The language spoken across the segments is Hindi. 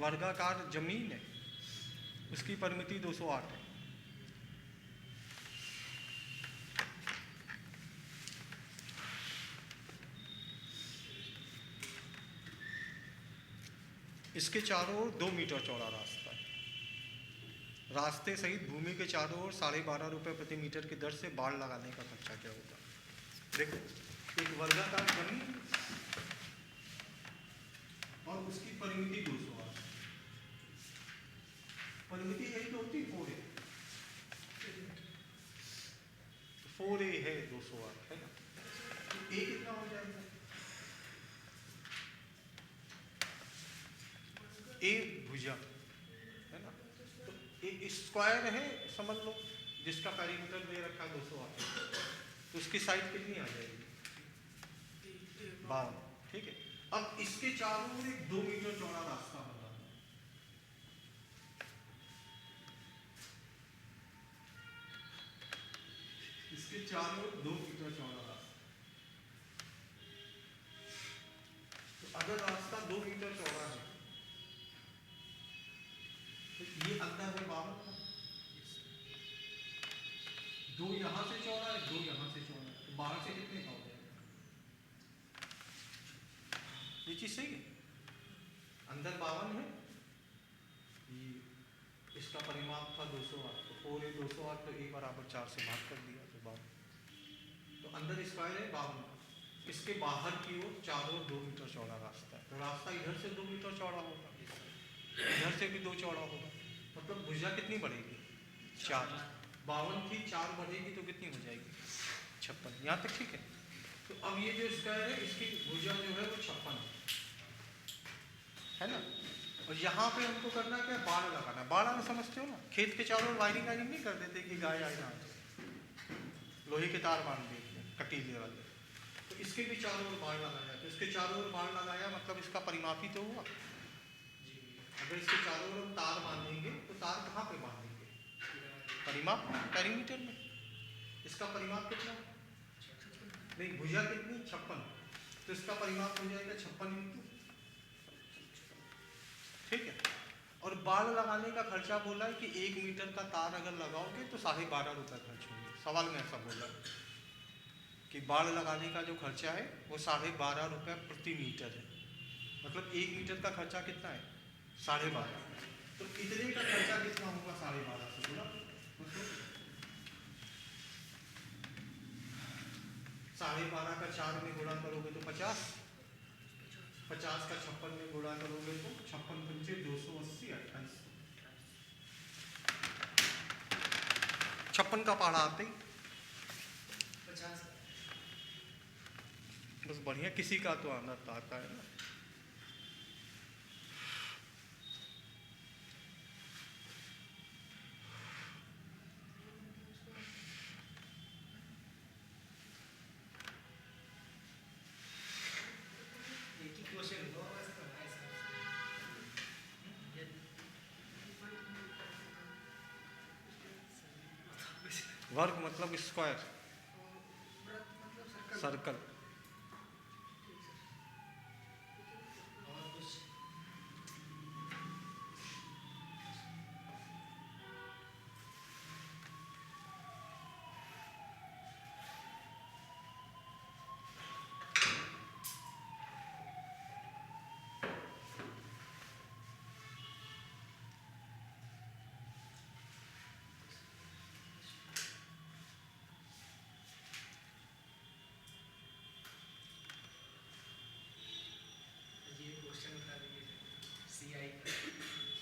वर्गाकार जमीन है, उसकी परिमिति 208 है। इसके चारों ओर 2 मीटर चौड़ा रास्ता है। रास्ते सहित भूमि के चारों ओर 12.5 रुपये प्रति मीटर की दर से बाड़ लगाने का खर्चा क्या होगा? देखो, एक वर्गाकार जमीन और उसकी परिमिति 208। परिमिति यही तो होती है 4a। 4a है 208, है ना? तो a कितना हो जाएगा? a भुजा, है ना? तो a स्क्वायर है समझ लो, जिसका पेरीमीटर दे रखा है 208, तो उसकी साइड कितनी आ जाएगी? 52, ठीक है। अब इसके चारों ओर एक 2 मीटर चौड़ा रास्ता बना, इसके चारों ओर 2 मीटर चौड़ा रास्ता। तो अगर रास्ता 2 मीटर चौड़ा है तो ये अंदर है 52 का, 2 यहां से चौड़ा है, 2 यहां से चौड़ा है, तो बाहर से कितने का हो जाएगा? ये चीज सही है। अंदर 52 है, ये इसका परिमाप था 208, तो 4a 208, तो a बराबर 4 से भाग कर दिया तो 52। तो अंदर स्क्वायर है 52, इसके बाहर की ओर चारों 2 मीटर चौड़ा रास्ता है, तो रास्ता इधर से 2 मीटर चौड़ा होगा, इधर से भी 2 चौड़ा होगा, मतलब भुजा कितनी बढ़ेगी? 4। 52 थी, 4 बढ़ेगी तो कितनी हो जाएगी? 56। यहाँ तक ठीक है। तो अब ये जो स्क्वायर है, इसकी भुजा जो है वो 56 है ना? और यहाँ पे हमको करना क्या? बाड़ लगाना। बाड़ आना समझते हो ना? खेत के चारों वायरिंग नहीं कर देते कि गाय आए ना, लोहे के तार बांध देते कटीले वाले, तो इसके भी चारों ओर बाड़ लगाया। तो इसके चारों ओर बाड़ लगाया मतलब इसका परिमाप ही तो हुआ। अगर इसके चारों ओर हम तार बांधेंगे तो तार कहाँ पे बांधेंगे? परिमाप पेरीमीटर में। इसका परिमाप कितना? नहीं, भुजा कितनी? 56, तो इसका परिमाप हो जाएगा 56 इंटू, ठीक है। और बाड़ लगाने का खर्चा बोला है कि 1 मीटर का तार अगर लगाओगे तो 12.5 रुपये खर्च होंगे। सवाल में ऐसा बोला है कि बाड़ लगाने का जो खर्चा है वो 12.5 रुपये प्रति मीटर है, मतलब 1 मीटर का खर्चा कितना है? 12.5। तो इतने का खर्चा कितना होगा? 12.5 से बोला, मतलब 12.5 का 4 में गुणा करोगे तो 50, 50 का 56 में गुणा करोगे तो 56 पंचे 280, 28। 56 का पहाड़ा आते ही 50, बस बढ़िया, किसी का तो आना आता है ना। वर्ग मतलब स्क्वायर, सर्कल।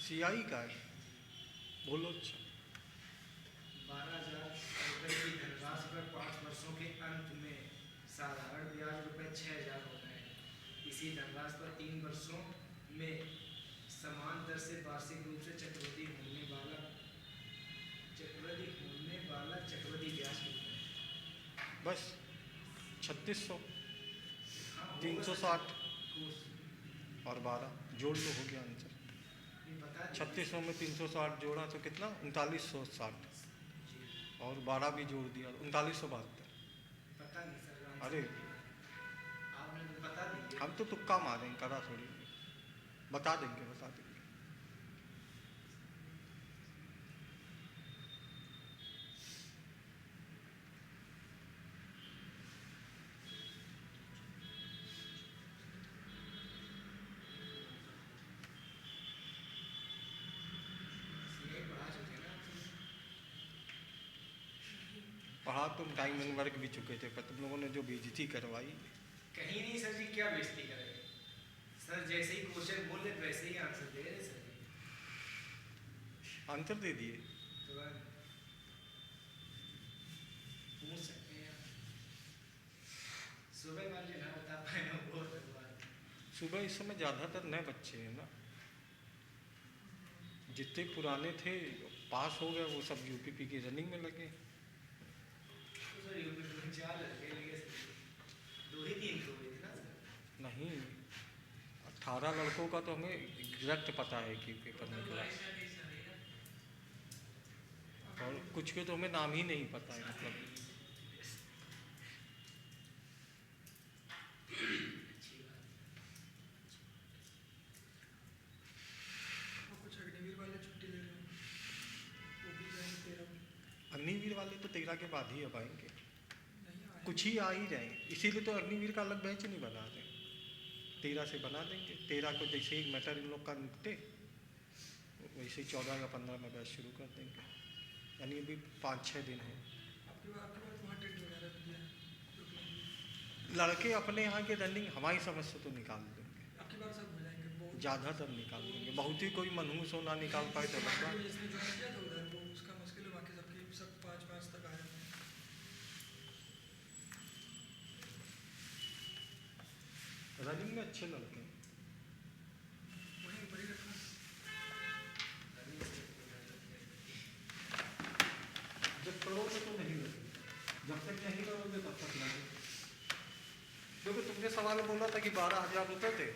CI का है, बोलो। अच्छा, 12,000 रुपये की धनराशि पर 5 वर्षों के अंत में साधारण ब्याज रुपये 6,000 होता है। इसी धनराशि पर 3 वर्षों में समान दर से वार्षिक रूप से चक्रवृद्धि होने वाला चक्रवृद्धि ब्याज कितना है? बस 3600, 360 और 12 जोड़ तो हो गया आंसर। 3600 में 360 जोड़ा तो कितना? 3960, और 12 भी जोड़ दिया 3972। पता नहीं सर, अरे आप बता दीजिए। हम तो तुक्का मारेंगे, करा थोड़ी, बता देंगे। पढ़ा तुम टाइम में वर्क भी चुके थे, पर तुम लोगों ने जो बेइज्जती करवाई। कहीं नहीं सर जी, क्या बेइज्जती करें सर, जैसे ही क्वेश्चन बोल रहे वैसे ही आंसर दे रहे सर जी। आंसर दे दिए। तुरंत पूछ सकते हैं आप। सुबह वाले ना बता पाए ना वो अलग बात है। सुबह इस समय ज़्यादातर नए बच्चे हैं ना, जितने पुराने थे पास हो गए वो सब यूपीपी की रनिंग में लगे। तो सर यूपी में 4 लड़के लगे सर, 2 ही 3 तो हुए थे ना सर। नहीं, 18 लड़कों का तो हमें एग्जैक्ट पता है कि पेपर निकला, और कुछ के तो हमें नाम ही नहीं पता है। मतलब अच्छी बात। और कुछ अग्निवीर वाले छुट्टी ले रहे हैं, वो भी जाएंगे 13 में। अग्निवीर वाले तो 13 के बाद ही अब आएंगे, नहीं आए। कुछ ही आ ही जाएंगे, इसीलिए तो अग्निवीर का अलग बैच नहीं बना रहे। 13 से बना देंगे। 13 को जैसे ही मैटर इन लोग का निपटे वैसे ही 14 या 15 में बैच शुरू कर देंगे, यानी अभी 5-6 दिन है। आपके बार वहाँ टेंट वगैरह भी दिया है, लड़के अपने यहाँ के रनिंग हमारी समझ से तो निकाल देंगे, आपकी बार सब हो जाएंगे। बहुत ज़्यादातर निकाल देंगे, बहुत ही कोई मनहूस हो ना निकाल पाए तो अलग बात। जिसने ज्वाइन किया था उधर, वो उसका मुश्किल है, बाकी सबके सब 5-5 तक आए हैं। रनिंग में अच्छे लड़के हैं। वहीं ऊपर ही रखा। जब करोगे तो नहीं लगे, जब तक नहीं करोगे तब तक लगे। क्योंकि तुमने सवाल बोला था कि 12,000 रुपये थे,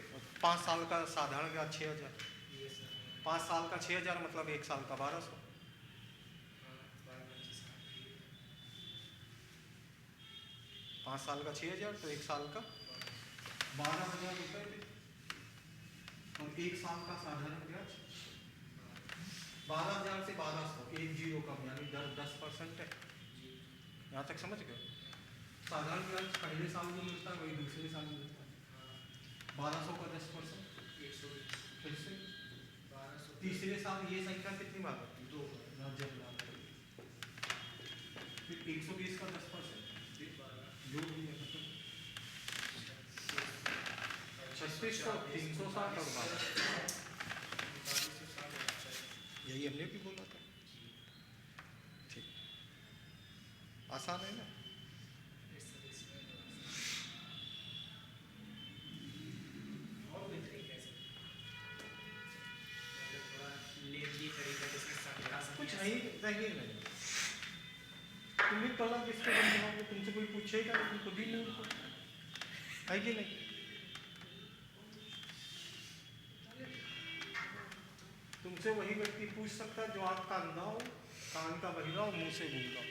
5 साल का साधारण ब्याज 6,000, ये सर 5 साल का 6,000 मतलब 1 साल का 1,200। हाँ 12-25 साल की 5 साल का 6,000 तो 1 साल का 12,000 रुपये थे, और 1 साल का साधारण ब्याज 12,000 से 1,200, 1 जीरो कम, यानी दर 10% है। जी। यहाँ तक समझ गए। साधारण ब्याज पहले साल में मिलता है, वही दूसरे साल में मिलता है। हाँ 1200 का 10%, 120 फिर से 1200 तीसरे साल ये संख्या कितनी बार होती है? 2 बार जब लाभ है। फिर 120 का 10%, फिर 12 जो भी है मतलब 3600, 360 और 12। 2260 यही हमने भी बोला था। ठीक, आसान है ना। और कोई तरीका है सर? मतलब थोड़ा लेजी तरीका जिसमें समझा कुछ सकें। नहीं चाहिए नहीं। तुम भी कला किसको बनवाओगे, तुमसे कोई पूछेगा लेकिन खुद ही नहीं है कि नहीं। तुमसे वही व्यक्ति पूछ सकता है जो आँख का अंधा हो, कान का बहिरा हो, मुंह से गूंगा हो।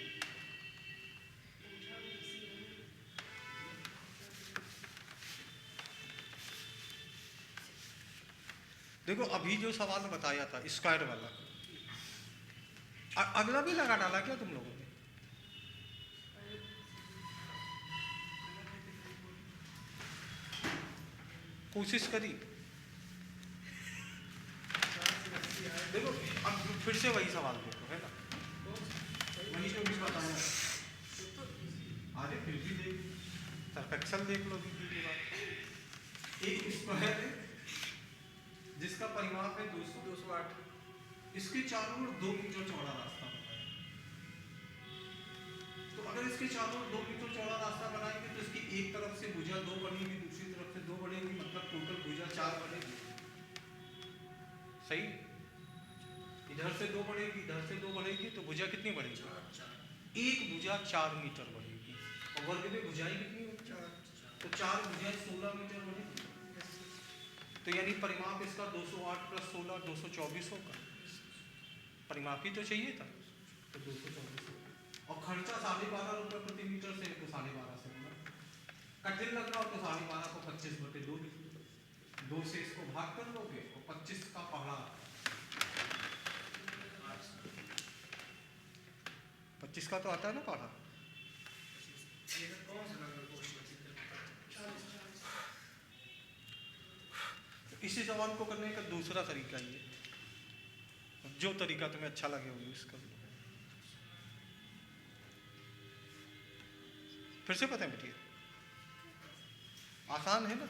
देखो अभी जो सवाल बताया था स्क्वायर वाला, अगला भी लगा डाला क्या तुम लोगों ने? कोशिश करी। देखो अब फिर से वही सवाल देखो, है ना, वही जो भी बताया। अरे फिर भी देख, सर्कक्शन देख लो दीदी की बात। एक स्क्वायर है जिसका परिमाप है 208, इसके चारों ओर 2 मीटर चौड़ा रास्ता बनाए। तो अगर इसके चारों ओर 2 मीटर चौड़ा रास्ता बनाएंगे तो इसकी एक तरफ से भुजा 2 बढ़ेगी, दूसरी तरफ से 2 बढ़ेगी, मतलब टोटल भुजा 4 बढ़ेगी। सही, इधर से 2 बढ़ेगी, इधर से 2 बढ़ेगी, तो भुजा कितनी बढ़ेगी? एक भुजा 4 मीटर बढ़ेगी, और वर्ग में भुजाएं कितनी होगी? 4, तो 4 भुजाएं 16 मीटर बढ़ेगी। तो यानी परिमाप इसका 208 + 16 224 होगा। परिमाप ही तो चाहिए था, तो 224 होगा। और खर्चा 12.5 रुपये प्रति मीटर से है, तो 12.5 से होगा। कठिन लग रहा हो तो 12.5 को 25/2 लिख लो, 2 से इसको भाग कर लोगे और 25 का पहाड़ा, 25 का तो आता है ना पहाड़ा। कौन सा नंबर क्वेश्चन? इसी सवाल को करने का दूसरा तरीका ये, जो तरीका तुम्हें अच्छा लगे वो यूज कर लो। फिर से पता है बताइए, आसान है ना।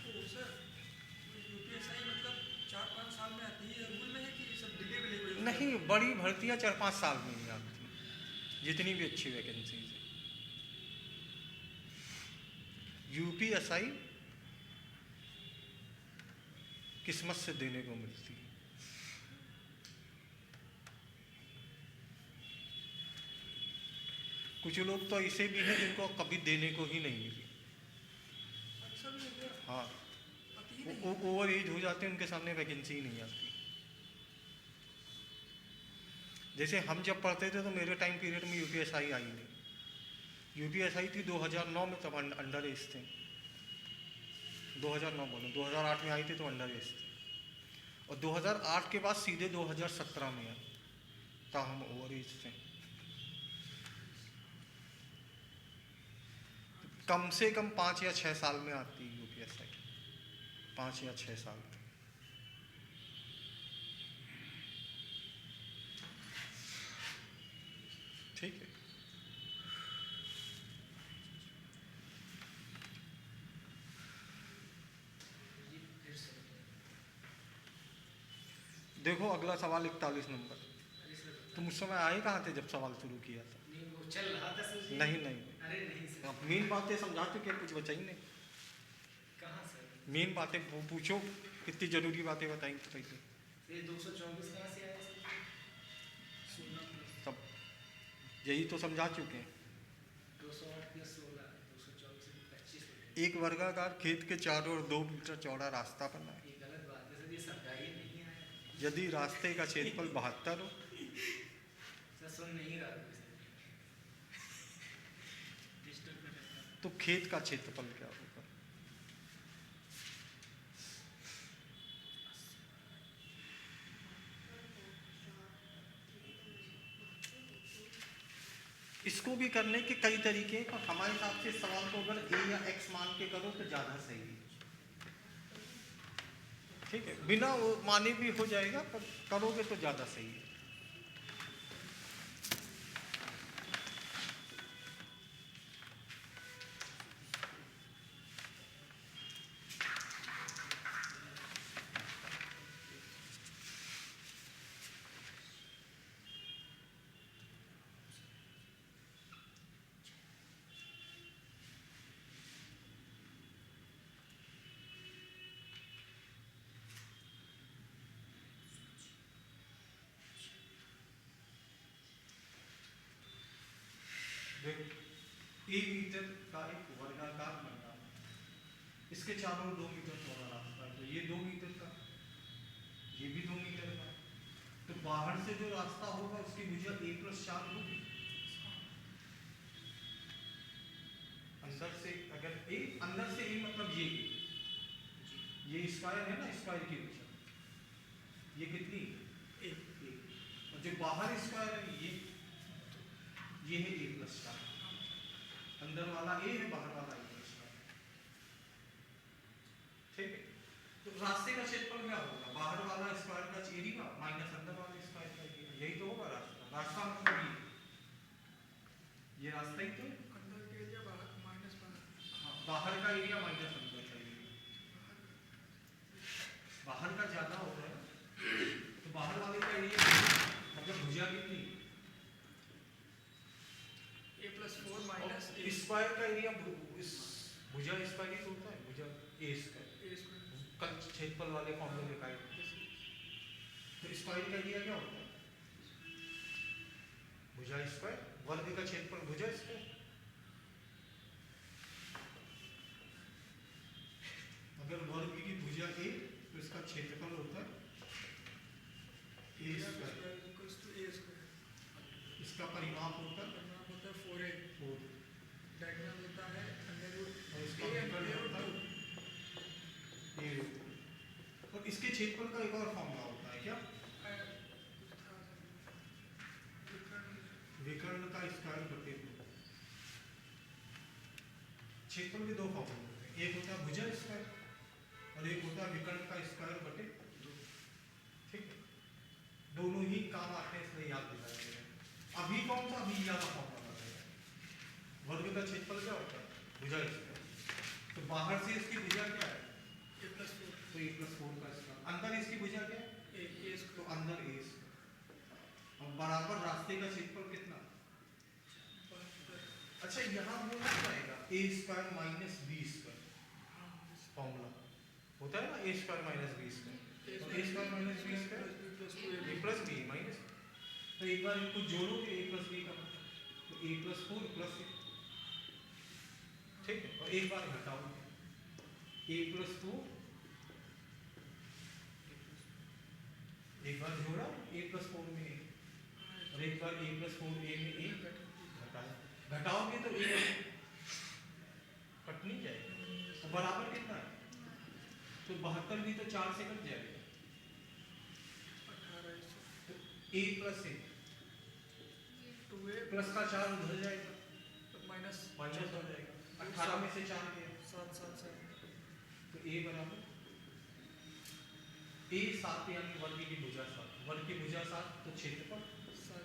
तो सर यूपीएसआई मतलब 4-5 साल में आती है, रूल में है कि सब डिले विले हुए होते हैं? नहीं, बड़ी भर्तियां 4-5 साल में नहीं आती, जितनी भी अच्छी वैकेंसीज है। यूपीएसआई किस्मत से देने को मिलती है। कुछ लोग तो ऐसे भी हैं जिनको कभी देने को ही नहीं मिली। ऐसा भी हो गया? हाँ, आती ही वो नहीं। ओवर एज हो जाते हैं, उनके सामने वैकेंसी ही नहीं आती। जैसे हम जब पढ़ते थे तो मेरे टाइम पीरियड में यूपीएसआई आई नहीं। यूपीएसआई थी 2009 में, तब अंडर एज थे। 2009 बोलो, 2008 में आई थी तो अंडर एज थे, और 2008 के बाद सीधे 2017 में आई, तब हम ओवर एज थे। कम से कम 5 या 6 साल में आती है यूपीएसआई, 5 या 6 साल में। ठीक है। जी फिर से देखो अगला सवाल 41 नंबर। अरे सर तुम उस समय आए कहाँ थे जब सवाल शुरू किया था? नहीं वो चल रहा था सर जी। नहीं नहीं, अरे नहीं सर। आप मेन बातें समझा चुके, कुछ बचा ही नहीं। कहाँ सर? मेन बातें पूछो, कितनी जरूरी बातें बताई तो पहले। ये 224 कहाँ से आया सर? 16 प्लस। सब यही तो समझा चुके हैं। 208 + 16 224 से 25 हो गया। एक वर्गाकार खेत के चारों ओर 2 मीटर चौड़ा रास्ता बनाए। ये गलत बात है सर, ये समझा ही नहीं आया। यदि रास्ते का क्षेत्रफल 72 हो, सर सुन नहीं रहा था सर। डिजिटल में रहता है। तो खेत का क्षेत्रफल क्या होगा? इसको भी करने के कई तरीके हैं, और हमारे हिसाब से सवाल को अगर ए या एक्स मान के करो तो ज़्यादा सही है। ठीक है, बिना वो माने भी हो जाएगा, पर करोगे तो ज़्यादा सही है। देखो, 1 मीटर का एक वर्गाकार मैदान, इसके चारों 2 मीटर चौड़ा रास्ता है, तो ये 2 मीटर का, ये भी 2 मीटर का। तो बाहर से जो रास्ता होगा उसकी भुजा a+4 होगी। अंदर से अगर a, अंदर से a मतलब ये स्क्वायर है ना, स्क्वायर की भुजा ये कितनी? 1। और जो बाहर स्क्वायर है ये है a+4। अंदर वाला a है, बाहर वाला a+4। ठीक है, तो रास्ते का क्षेत्रफल क्या होगा? बाहर वाला स्क्वायर का एरिया माइनस अंदर वाले स्क्वायर का एरिया, यही तो होगा रास्ता। रास्ता मतलब ये रास्ता ही तो है। अंदर के एरिया बाहर माइनस बाहर। हाँ, बाहर का एरिया माइनस अंदर का एरिया, बाहर का ज्यादा हो रहा है, तो बाहर वाले का एरिया मतलब भुजा कितनी? a+4 माइनस a स्क्वायर का एरिया इस भुजा स्क्वायर ही तो होता है, भुजा a स्क्वायर स्क्वायर। का क्षेत्रफल वाले फॉर्म में लिखा है। तो स्क्वायर का एरिया क्या होता है? भुजा स्क्वायर, वर्ग का क्षेत्रफल भुजा स्क्वायर। अगर वर्ग की भुजा a तो इसका क्षेत्रफल होता है a square, equals to a square. इसका परिमाप होता है परिमाप होता है 4a। 4, डायगोनल होता है अंडर और इसका a विकर्ण होता है a। और इसके क्षेत्रफल का एक और फॉर्मूला होता है क्या? विकर्ण का स्क्वायर बटे 2। क्षेत्रफल के 2 फॉर्मूले होते हैं, एक होता है भुजा स्क्वायर और एक होता है विकर्ण का स्क्वायर बटे 2। ठीक, ही काम आते हैं, इसलिए याद दिलाया गया है। अभी कौन सा अभी याद फॉर्मूला बताया, वर्ग का क्षेत्रफल क्या होता है, भुजा स्क्वायर। तो बाहर से इसकी भुजा क्या है, ए प्लस फोर, तो a + 4 का स्क्वायर, अंदर इसकी भुजा क्या है, ए तो अंदर a स्क्वायर। और बराबर रास्ते का क्षेत्रफल कितना, अच्छा यहाँ वो नहीं जाएगा a² - b² फॉर्मूला होता है ना, a² - b², तो a² - b² a + b minus, तो एक बार इनको जोड़ोगे a + b का मतलब, तो a + 4 + 6, ठीक है। और एक बार घटाओगे a + 4, एक बार जोड़ा a + 4 में a, और एक बार a + 4a में a घटाया, घटाओगे तो a कट नहीं जाएगा, तो बराबर कितना है, तो 72 भी तो 4 से कट जाएगा, तो a + 1 प्लस का 4 उधर जाएगा, माइनस माइनस हो जाएगा, 18 में से 4 गया, 7 7 7 तो a बराबर a 7 यानी वर्ग की भुजा 7, वर्ग की भुजा 7 तो क्षेत्रफल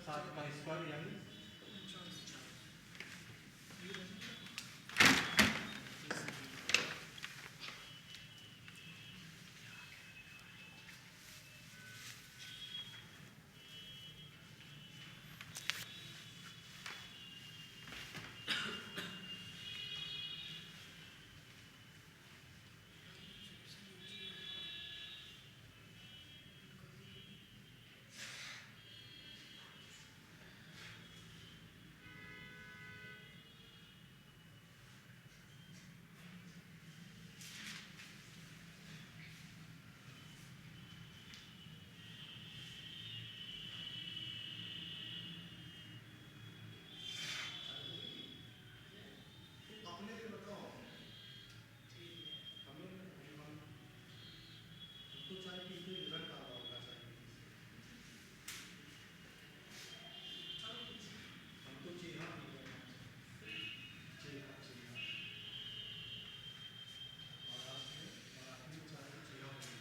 7 का स्क्वायर यानी 49। अपने से बताओ, हमें तो चाहे कि कोई रिजल्ट आ रहा होगा, हम तो चेहरा नहीं करना, चेहरा और आपने चाहे चेहरा होना।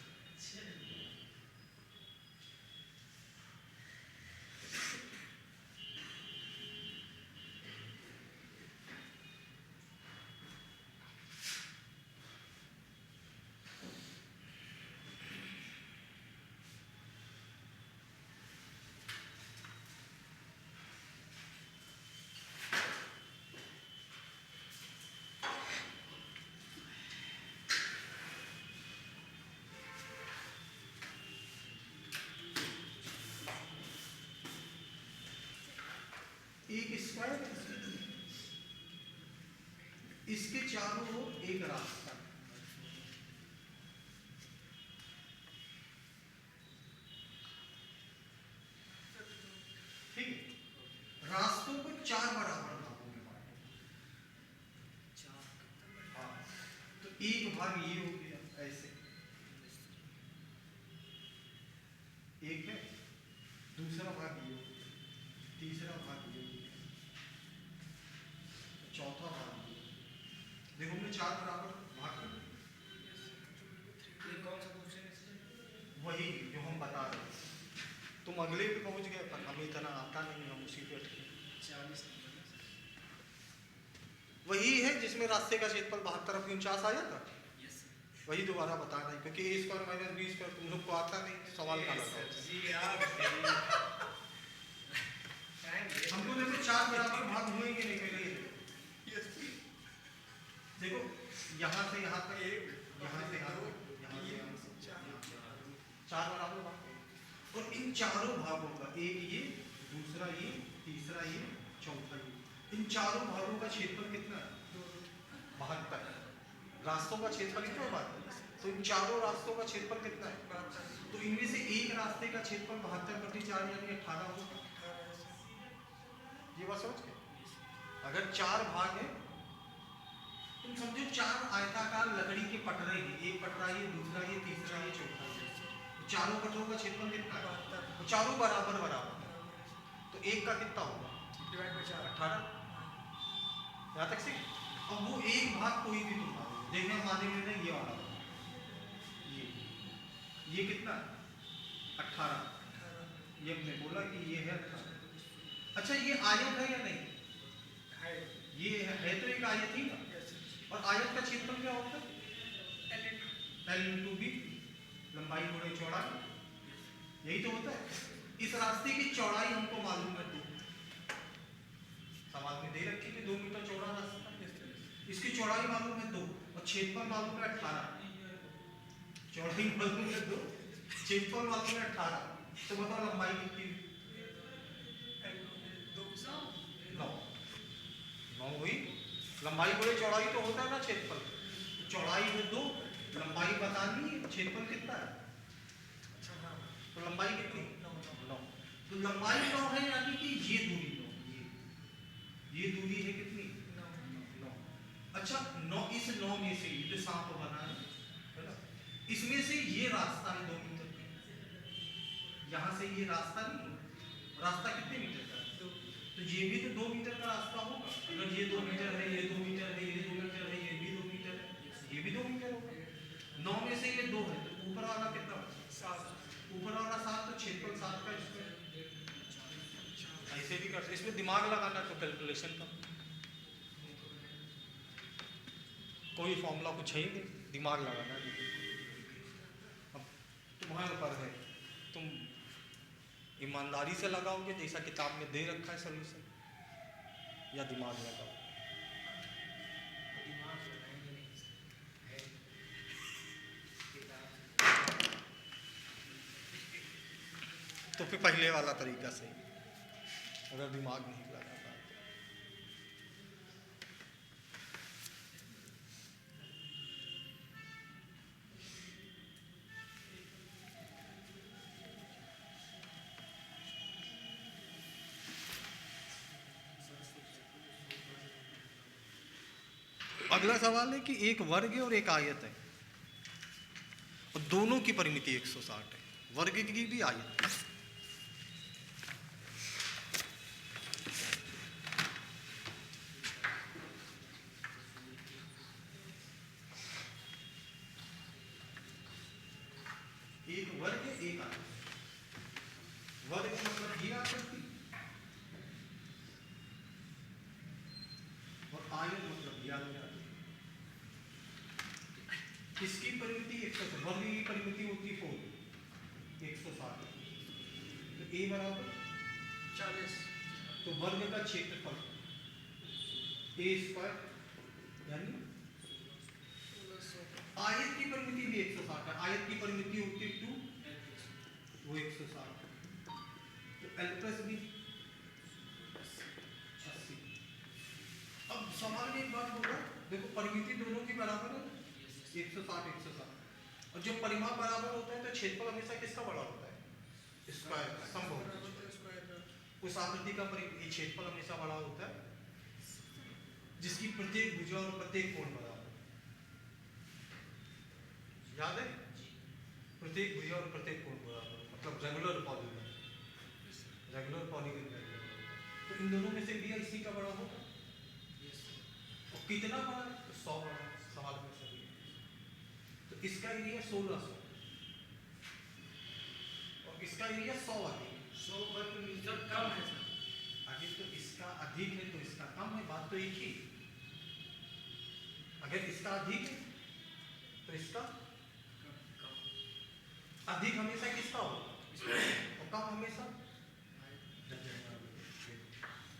एक स्क्वायर, इसके चारों ओर एक रास्ता, ठीक है। रास्तों को 4 बराबर भागों में बांटो, हाँ, तो एक भाग ये हो गया ऐसे, एक है, दूसरा भाग ये हो गया, तीसरा भाग ये हो गया, चौथा भाग ये, देखो हमने 4 बराबर भाग कर दिए। ये कौन सा क्वेश्चन है इसमें? वही जो हम बता रहे हैं, तुम अगले पे पहुंच गए, पर हमें इतना आता नहीं, हम उसी पे अटके। 40 वही है जिसमें रास्ते का क्षेत्रफल 72 आया था, वही दोबारा बता रहे हैं, क्योंकि a² - b² तुम लोग को आता नहीं, सवाल का लगाओ। जी आप हमको देखो 4 बराबर भाग हुए कि नहीं पहले, देखो यहाँ से यहाँ तक, यहाँ से यहाँ तक, यहाँ से यहाँ तक, 4 बराबर भाग हुए। और इन चारों भागों का, एक ये, दूसरा ये, तीसरा ये, चौथा ये, इन चारों भागों का क्षेत्रफल कितना है, 72। रास्तों का क्षेत्रफल कितना है, 72, तो इन चारों रास्तों का क्षेत्रफल कितना है, तो इनमें से एक रास्ते का क्षेत्रफल 72/4 यानी 18 होगा। ये बात समझ गए। अगर 4 भाग है, तुम समझो 4 आयताकार लकड़ी के पटरे हैं, एक पटरा ये, दूसरा ये, तीसरा ये, चौथा ये, तो चारों पटरों का क्षेत्रफल कितना है, तो चारों बराबर बराबर, तो एक का कितना होगा, डिवाइड बाय 4 18। यहाँ तक सही। अब वो एक भाग कोई भी तुम मान लो, देखना माने में नहीं, ये वाला ये कितना है, 18, ये हमने बोला कि ये है 18। अच्छा ये आयत है या नहीं? है ये है तो एक आयत ही ना। और आयत का क्षेत्रफल क्या होता है? L इंटू बी, लंबाई गुणे चौड़ाई, यही तो होता है। इस रास्ते की चौड़ाई हमको मालूम है 2, सवाल में दे रखी कि 2 मीटर चौड़ा रास्ता, इसकी चौड़ाई मालूम है 2 और क्षेत्रफल मालूम है 18। चौड़ाई मालूम है 2, क्षेत्रफल मालूम है 18, तो बताओ लंबाई कितनी? 9 हुई। लंबाई गुणे चौड़ाई तो होता है ना क्षेत्रफल, चौड़ाई है 2, लंबाई बतानी है, क्षेत्रफल कितना है, तो लंबाई कितनी? 9। तो लंबाई 9 है, यानी कि ये दूरी 9, ये दूरी है कितनी? 9। अच्छा 9, इस 9 में से ये जो सांप बना है ना, इसमें से ये रास्ता है 2 मीटर का, यहाँ से ये रास्ता नहीं, रास्ता कितने मीटर का है? तो ये भी तो 2 मीटर का रास्ता होगा। अगर ये 2 मीटर है, ये 2 मीटर है, ये 2 मीटर है, ये भी 2 मीटर है, ये भी 2 मीटर होगा। 9 में से ये 2 है, तो ऊपर वाला कितना? 7। ऊपर वाला 7, तो क्षेत्रफल 7 का स्क्वायर। ऐसे भी कर सकते, इसमें दिमाग लगाना तो कैलकुलेशन का कोई फॉर्मूला कुछ है ही नहीं, दिमाग लगाना है। अब तुम्हारे ऊपर है, तुम ईमानदारी से लगाओगे जैसा किताब में दे रखा है सॉल्यूशन, या दिमाग लगाओ। दिमाग लगाएंगे नहीं है किताब। तो फिर पहले वाला तरीका सही, अगर दिमाग नहीं लगाता। अगला सवाल है कि एक वर्ग और एक आयत है और दोनों की परिमिति 160 है, वर्ग की भी आयत है। एक वर्ग एक आयत, वर्ग मतलब ये आकृति और आयत मतलब ये आकृति। इसकी परिमिति 160, वर्ग की परिमिति होती है 4, 160, तो a बराबर 40। तो वर्ग का क्षेत्रफल a स्क्वायर, यानी आयत की परिमिति भी 160 है, आयत की परिमिति होती है 2, वो 160, तो l प्लस b 80। अब सवाल में एक बात बोला, देखो परिमिति दोनों की बराबर है, 160 160, और जब परिमाप बराबर होता है तो क्षेत्रफल हमेशा किसका बड़ा होता है? स्क्वायर का, समबाहु। उस आकृति का क्षेत्रफल हमेशा बड़ा होता है जिसकी प्रत्येक भुजा और प्रत्येक कोण बराबर, याद है? प्रत्येक भुजा और प्रत्येक कोण बराबर, मतलब रेगुलर पॉलीगन, रेगुलर पॉलीगन। तो इन दोनों में से एरिया इसी का बड़ा होगा, और कितना बड़ा? तो 100 बड़ा। सवाल में सही, तो इसका एरिया 1600 और इसका एरिया 100 अधिक, 100 वर्ग मीटर कम है सर। आगे तो इसका अधिक है तो इसका कम है, बात तो एक ही। अगर इसका अधिक है तो इसका अधिक हमेशा किसका होगा और कम हमेशा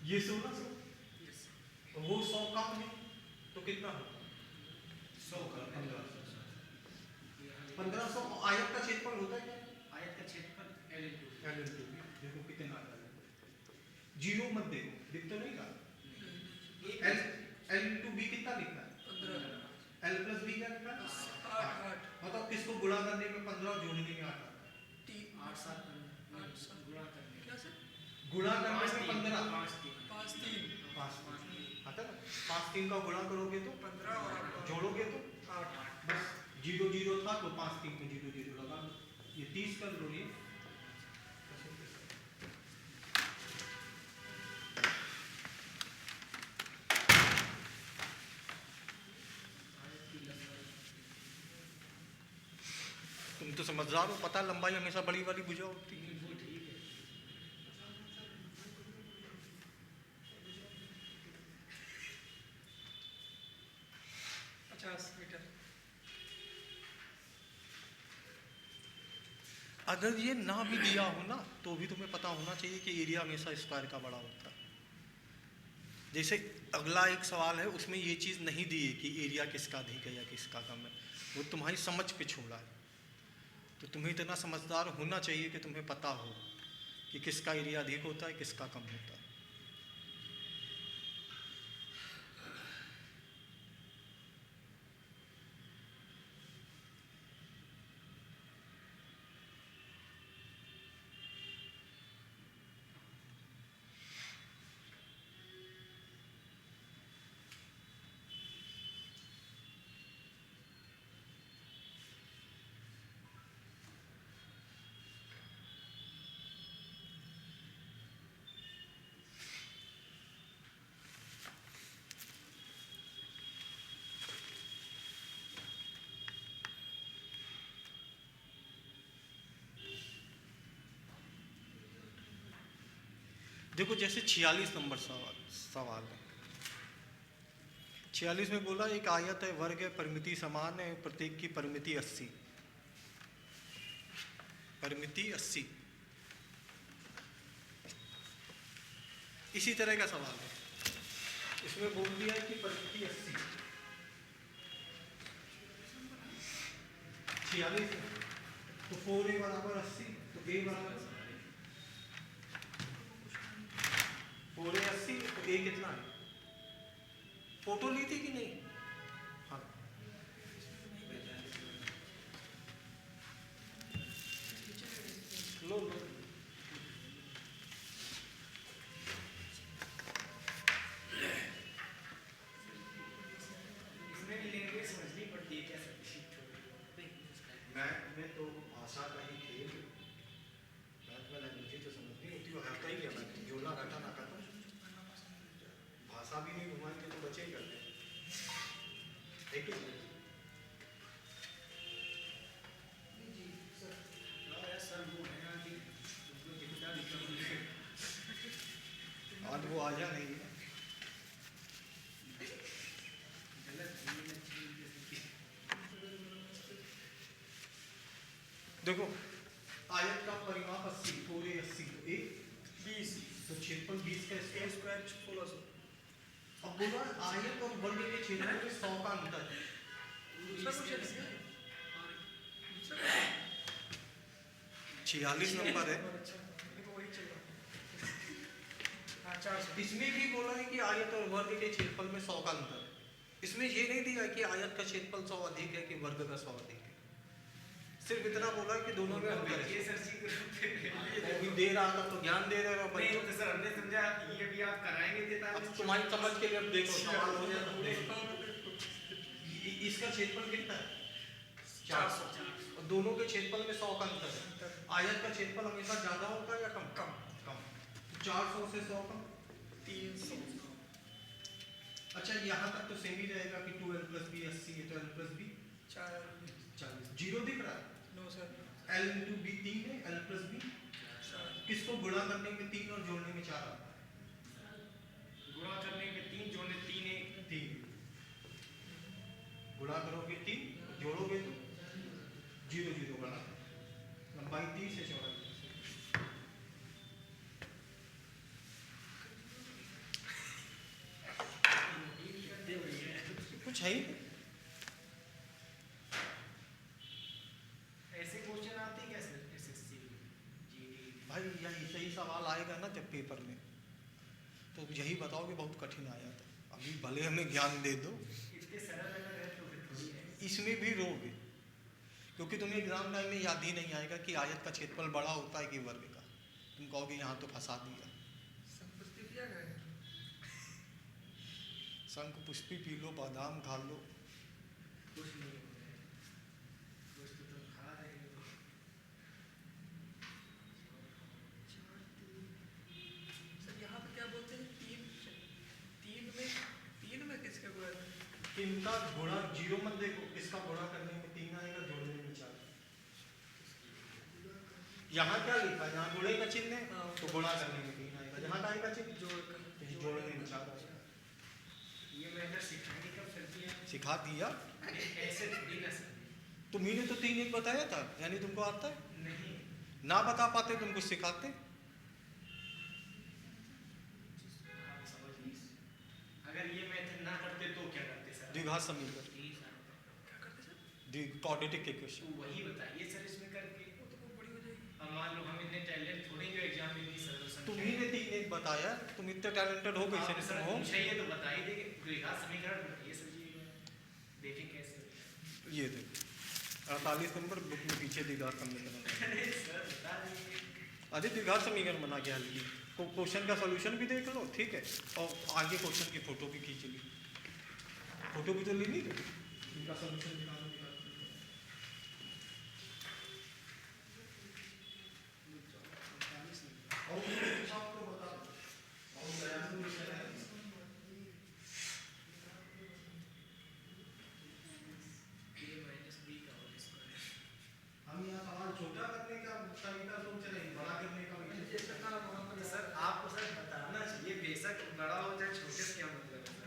ये 1600, तो वो 100 कम है तो कितना होगा? 100 का 1500। आयत का क्षेत्रफल होता है क्या? आयत का क्षेत्रफल L into L into B, देखो कितना आता है, जीरो मत देखो, दिख तो नहीं रहा। L इंटू बी कितना लिखना है? 15। L प्लस बी क्या लिखना है? 8 मतलब किसको गुणा करने में 15 और जोड़ने में 8 आता है? 8 7 गुणा करने क्या सर? गुणा करने में 15 5 3 5 3 5 आता है ना, 5 3 का गुणा करोगे तो 15 और आपका जोड़ोगे तो 8। बस 0 0 था तो 5 3 में 0 0 लगा लो, ये 30 कर लो। ये तुम तो समझदार हो, पता लंबाई हमेशा बड़ी वाली भुजा होती है। वो ठीक है। 50 मीटर। अगर ये ना भी दिया हो ना तो भी तुम्हें पता होना चाहिए कि एरिया हमेशा स्क्वायर का बड़ा होता है। जैसे अगला एक सवाल है, उसमें ये चीज़ नहीं दी है कि एरिया किसका अधिक है या किसका कम है, वो तुम्हारी समझ पे छोड़ा है। तो तुम्हें इतना समझदार होना चाहिए कि तुम्हें पता हो कि किसका एरिया अधिक होता है, किसका कम होता है। देखो जैसे 46 नंबर सवाल है। 46 में बोला एक आयत है, वर्ग है, परिमिति समान है, प्रत्येक की परिमिति 80, परिमिति 80। इसी तरह का सवाल है, इसमें बोल दिया है कि परिमिति 80। 46 तो 4a बराबर 80, तो a बराबर 4a 80, तो a कितना है? फोटो ली थी कि नहीं? हाँ, लो लो। इसमें भी लैंग्वेज समझनी पड़ती है क्या सर? मैथ में तो भाषा का ही खेल, मैथ में लैंग्वेज तो समझनी होती है, हर कहीं क्या मैथ जोड़ना रटा ना करता, भाषा भी नहीं घुमाएंगे तो बचे ही करते हैं, है कि नहीं? आज वो आया नहीं है। देखो आयत का परिमाप 80, 4a 80, तो a 20 तो क्षेत्रफल 20 का a स्क्वायर। स्क्वायर 1600। अब बोला आयत और वर्ग के क्षेत्रफल में 100 का अंतर है। दूसरा क्वेश्चन है। 46 नंबर है। अच्छा, मेरे को वही चल रहा है। हाँ 400। इसमें भी बोला है कि आयत और वर्ग के क्षेत्रफल में 100 का अंतर है। इसमें ये नहीं दिया कि आयत का क्षेत्रफल 100 अधिक है कि वर्ग का 100 अधिक है, सिर्फ इतना बोला है कि दोनों में अंतर है। ये सर जी वो भी दे रहा था तो ज्ञान दे रहे हो नहीं बच्चों। तो सर हमने समझा ये भी आप कराएंगे देता अब तुम्हारी समझ के लिए अब देखो सवाल हो जाए तो देखो। इसका क्षेत्रफल कितना है? 400। और दोनों के क्षेत्रफल में 100 का अंतर है। आयत का क्षेत्रफल हमेशा ज्यादा होता है या कम? कम। कम। 400 से 100 कम 300। अच्छा यहाँ तक तो सेम ही रहेगा कि 2l + b 80 है तो l + b 40। 40। जीरो दिख रहा है? No sir. l × b 3 है, l + b किसको गुणा करने में 3 और जोड़ने में 4 आता है? गुणा करने में 3 जोड़ने 3 1 3 गुणा करोगे 3, जोड़ोगे तो 0 0 बना, लंबाई 30 है, चौड़ाई 30 है। कुछ है ही नहीं। ऐसे क्वेश्चन आते हैं क्या सर एसएससी जीडी? भाई यही सही सवाल आएगा ना जब पेपर में, तो यही बताओगे बहुत कठिन आया था। अभी भले हमें ज्ञान दे दो, इतने सरल अगर है तो फिर थोड़ी है। इसमें भी रोगे, क्योंकि तुम्हें एग्जाम टाइम में याद ही नहीं आएगा कि आयत का क्षेत्रफल बड़ा होता है कि वर्ग का। तुम कहोगे यहाँ तो फंसा दिया। संपत्ति दिया गया है। शंख पुष्पी पी लो, बादाम खा लो। कुछ नहीं होता है, कुछ तो तुम खा रहे हो। सर यहाँ पे क्या बोलते हैं? 3 में किसका गुणा है? इनका गुणा 0 मत देखो, इसका गुणा करने में 3 आएगा, जोड़ने में 4। यहाँ क्या लिखा है? यहाँ गुणे का चिन्ह है तो गुणा करने में 3 आएगा। जहाँ का आएगा चिन्ह जोड़ कर जोड़ने में 4 आएगा। ये मेथड सिखाएंगे कब सर जी आप? सिखा दिया। ऐसे थोड़ी ना सर। तुम्ही ने तो 3 1 बताया था, यानी तुमको आता है। नहीं, ना बता पाते तुम कुछ सिखाते। आप समझिए, अगर ये मेथड ना करते तो क्या करते सर? द्विघात समीकरण, क्या करते सर? Quadratic equation. तो वही बताइए सर इसमें करके। वो तो बहुत बड़ी हो जाएगी। अब मान लो हम इतने टैलेंट थोड़ी जो एग्जाम में इतनी सरल संख्या तुम्ही ने 3 1 बताया, तुम इतने टैलेंटेड हो कैसे आप नहीं सर तुम हो। पूछिए तो बता ही देंगे। द्विघात समीकरण बताइए सर जी, देखें कैसे होता ये देखो 48 नंबर बुक में पीछे द्विघात समीकरण। है। अरे सर बता दीजिए। अरे द्विघात समीकरण बना के हल की, क्वेश्चन का सॉल्यूशन भी देख लो, ठीक है, और आगे क्वेश्चन की फोटो भी खींच ली। फोटो भी तो लेनी थी, इनका सॉल्यूशन निकालो। और आपको बता दो, और हम यहाँ सवाल छोटा करने का तरीका सोच रहे हैं, बड़ा करने का भी। तो सर आपको सर बताना चाहिए, बेशक बड़ा हो चाहे छोटे से क्या मतलब है सर?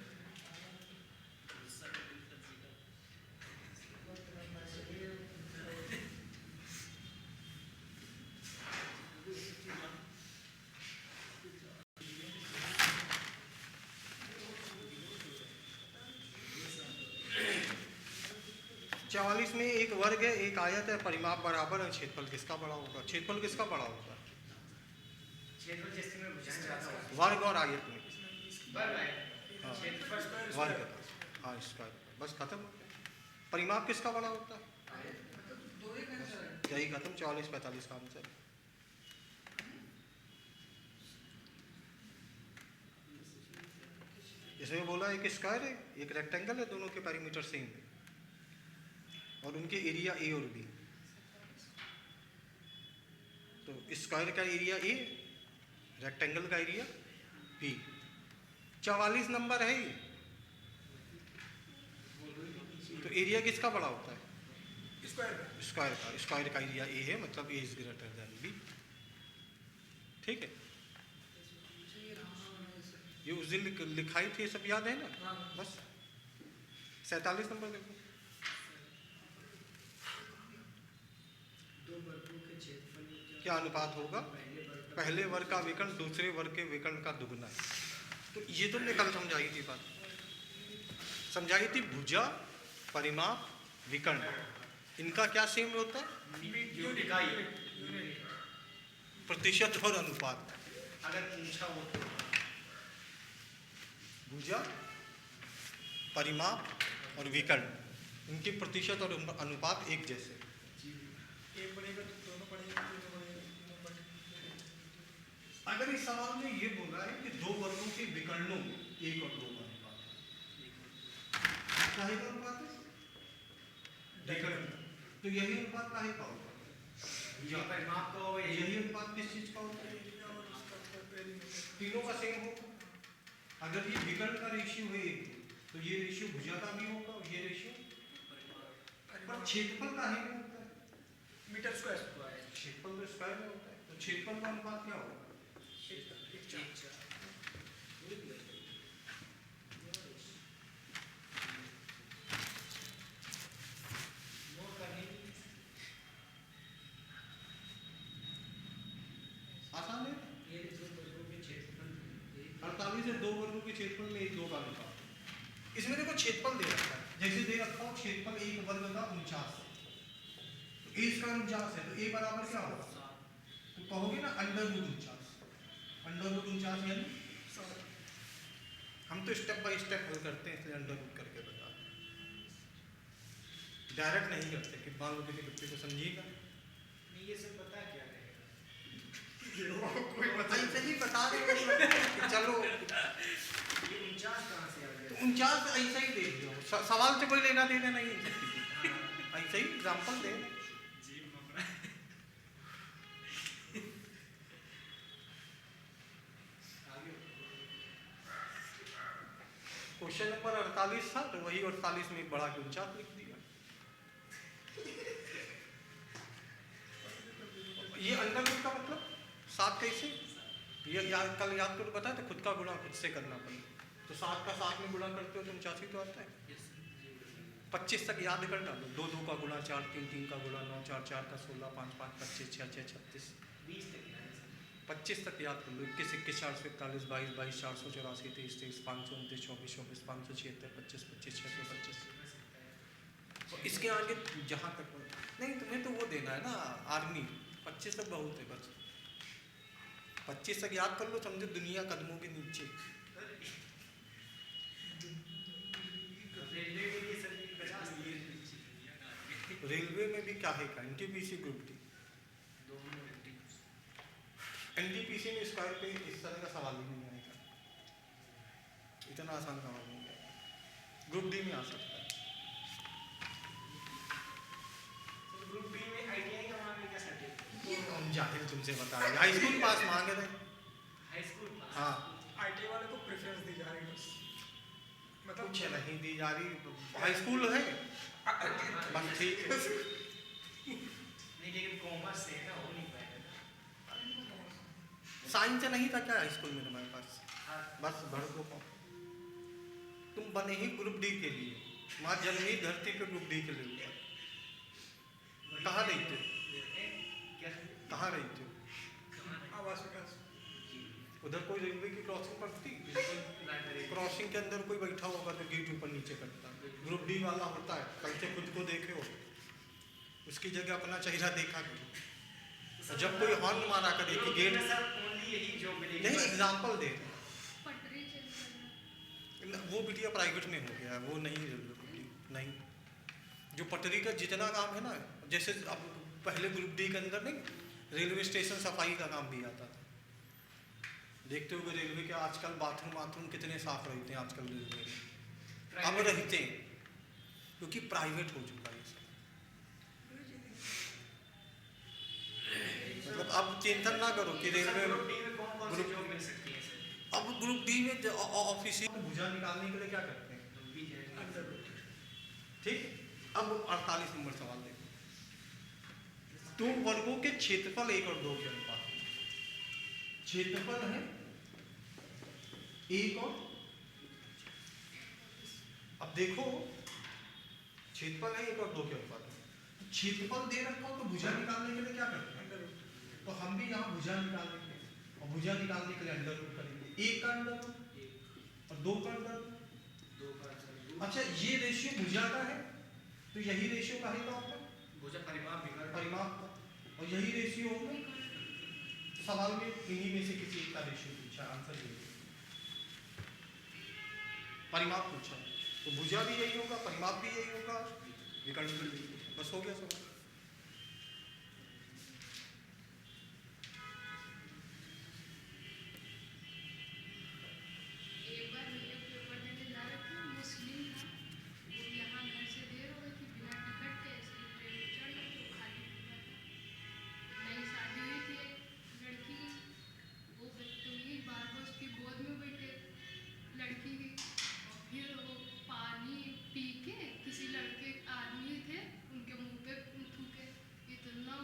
44 में एक वर्ग है, एक आयत है, परिमाप बराबर है, क्षेत्रफल किसका बड़ा होगा? क्षेत्रफल किसका बड़ा होगा? क्षेत्रफल जिससे मैं बुझाना चाहता हूँ वर्ग और आयत में वर्ग है। हाँ। क्षेत्रफल वर्ग, हाँ स्क्वायर, बस खत्म हो गया। परिमाप किसका बड़ा होता है? दो एक है सर। यही खत्म, 44 45 का आंसर। इसमें बोला एक स्क्वायर है, एक रेक्टेंगल है, दोनों के पेरीमीटर सेम है और उनके एरिया ए और बी। तो स्क्वायर का एरिया ए, रेक्टेंगल का एरिया बी। 44 नंबर है ये, तो एरिया किसका बड़ा होता है? स्क्वायर का। स्क्वायर का एरिया ए है, मतलब ए इज ग्रेटर देन बी, ठीक है। ये उस दिन लिखाई थी, सब याद है ना? बस 47 नंबर देखो। दो वर्गों के क्षेत्रफल क्या अनुपात होगा? पहले वर्ग का विकर्ण दूसरे वर्ग के विकर्ण का दुगना है। तो ये तुमने कल समझाई थी बात, समझाई थी भुजा, परिमाप, विकर्ण, इनका क्या सेम होता है? प्रतिशत और अनुपात। अगर पूछा हो तो भुजा, परिमाप और विकर्ण, इनके प्रतिशत और अनुपात एक जैसे। एक पढ़ेगा तो दोनों पढ़ेगा, तीनों पढ़ेगा, तीनों पढ़ेगा। अगर इस सवाल में ये बोला है कि दो वर्गों के विकर्णों में 1 और 2 का अनुपात काहे का अनुपात है? विकर्ण। तो यही अनुपात काहे का होगा? ये परिमाप का होगा, यही अनुपात किस चीज का होता है? तीनों का सेम होगा। अगर ये विकर्ण का रेशियो है 1, तो ये रेशियो भुजा का भी होगा और ये रेशियो। पर क्षेत्रफल काहे में होता है? Metre square. क्षेत्रफल तो स्क्वायर में होता है, तो क्षेत्रफल का अनुपात क्या होगा? आसान है। 48 से 2 वर्गों के क्षेत्रफल में 1 2 का अनुपात। इसमें देखो क्षेत्रफल दे रखा है, जैसे दे रखा हो क्षेत्रफल एक वर्ग का 49 है, तो ए इसका 49 है, तो ए बराबर क्या होगा? तो कहोगे ना √49। √49 यानी हम तो स्टेप बाय स्टेप हल करते हैं, इसलिए √ करके बता, डायरेक्ट नहीं करते कि मान लो किसी बच्चे को समझिएगा। नहीं ये सब पता क्या रहेगा? कोई पता ही नहीं, बता रहे हो कि चलो ये 49 कहाँ से आ गया? 49 ऐसा ही दे दिया, सवाल से कोई लेना देना नहीं है, ऐसे ही एग्जाम्पल दे। क्वेश्चन नंबर 48 था, तो वही 48 में बढ़ा के 49 लिख दिया। ये अंडर रूट का मतलब 7 कैसे? ये याद कल याद करो, बताया तो खुद का गुणा खुद से करना पड़ेगा। तो 7 का 7 में गुणा करते हो तो 49 तो आता है। 25 तक याद कर डालो, 2 2 का गुणा 4, 3 3 का गुणा 9, 4 4 का 16, 5 5 25, 6 6 36, 20 तक याद है सर। 25 तक याद कर लो। 21 21 441, 22 22 484, 23 23, 529, 24 24, 576, 25 25, 625। तो इसके आगे जहाँ तक नहीं, तुम्हें तो वो देना है ना आर्मी। 25 तक बहुत है बस, 25 तक याद कर लो, समझो दुनिया कदमों के नीचे। रेलवे के लिए सर 50 रेलवे में भी क्या है का एनटीपीसी ग्रुप डी, दोनों एनटीपीसी में स्क्वायर पे इस तरह का सवाल ही नहीं आएगा, इतना आसान सवाल नहीं आएगा। ग्रुप डी में आ सकता है। ग्रुप बी में आईटीआई का मांगे क्या सर्टिफिकेट? हम जाहिल तुमसे बता रहे, हाई स्कूल पास मांगे थे। हाई स्कूल पास। हाँ, आईटी वाले को प्रेफरेंस दी जा रही है बस, मतलब कुछ नहीं दी जा रही, हाई स्कूल है बस, ठीक है। नहीं लेकिन कॉमर्स से है ना, हो नहीं पाएगा। साइंस नहीं था क्या हाई स्कूल में तुम्हारे पास? हाँ बस भड़को पाओ, तुम बने ही ग्रुप डी के लिए, माँ जन्मी धरती पे ग्रुप डी के लिए ऊपर। कहाँ रहते हो? क्या? कहाँ रहते हो? आवास विकास। उधर कोई रेलवे की क्रॉसिंग पड़ती? लाइब्रेरी। क्रॉसिंग के अंदर कोई बैठा होगा तो गेट ऊपर नीचे करता, ग्रुप डी वाला होता है। कल से खुद को देखे हो, उसकी जगह अपना चेहरा देखा करो। जब कोई हॉर्न मारा करे कि गेट, सर ओनली यही जॉब मिलेगी। नहीं एग्जाम्पल दे रहे हैं। पटरी चल रहा वो बिटिया प्राइवेट में हो गया है, वो नहीं रेलवे नहीं। जो पटरी का जितना काम है ना, जैसे अब पहले ग्रुप डी के अंदर नहीं रेलवे स्टेशन सफाई का काम भी आता था। देखते हो रेलवे के आजकल बाथरूम कितने साफ रहते हैं आजकल रेलवे में, अब रहते हैं क्योंकि प्राइवेट हो चुका है ये सब। मतलब अब चिंतन ना करो कि रेलवे ग्रुप डी में कौन सी जॉब मिल सकती है सर? अब ग्रुप डी में ऑफिस भुजा निकालने के लिए क्या करते हैं, हम भी जाएंगे। ठीक। अब 48 नंबर सवाल देखो, 2 वर्गों के क्षेत्रफल 1 और 2 के अनुपात में। क्षेत्रफल है 1 और, अब देखो क्षेत्रफल है 1 और 2 के अनुपात में। क्षेत्रफल दे रखा हो तो भुजा निकालने के लिए क्या करते हैं, तो हम भी यहाँ भुजा निकालेंगे और भुजा निकालने के लिए अंडर रूट करेंगे। 1 का अंडर रूट और 2 का अंडर रूट। 2 का सर अच्छा ये रेशियो भुजा का है तो यही रेशियो का है, तो आपका भुजा परिमाप विकर्ण परिमाप का, और यही रेशियो होगा। सवाल में इन्हीं में से किसी एक का रेशियो पूछा, आंसर ये परिमाप पूछा, तो भुजा भी यही होगा, परिमाप भी यही होगा, विकर्ण भी यही होगा। बस हो गया सवाल। एक बार भैया पेपर देने जा रहे थे, मुस्लिम था, वो यहाँ घर से देर हो गई थी, बिना टिकट के ऐसे ही ट्रेन में चढ़ गए, तो खाली हुआ था। नई शादी हुई थी एक लड़की की, वो बदतमीज बार बार उसकी गोद में बैठे लड़की की, और फिर वो पानी पी के किसी लड़के आदमी थे उनके मुंह पे थूके, इतना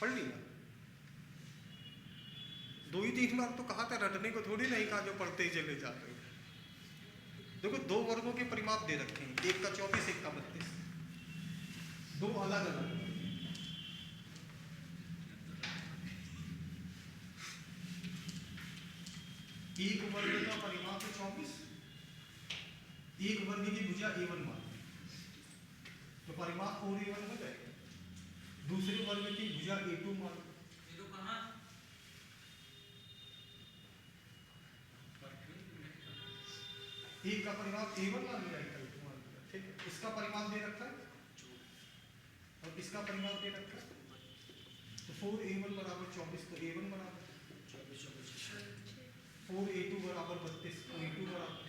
पढ़ लिया। 2 ही 3 बार तो कहा था, रटने को थोड़ी नहीं कहा जो पढ़ते ही चले जाते हो। देखो 2 वर्गों के परिमाप दे रखे हैं, एक का 24 एक का 32, 2 अलग अलग। एक वर्ग का परिमाप है 24, एक वर्ग की भुजा A1 मान, तो परिमाप 4A1 हो जाएगा। दूसरे वर्ग की भुजा A2 मान, ये तो कहाँ एक का परिमाप A1 मान लिया, एक का A2 मान लिया, ठीक है। इसका परिमाप दे रखा है और इसका परिमाप दे रखा है, तो 4A1 बराबर 24, तो A1 बराबर 4A2 बराबर 32, तो A2 बराबर,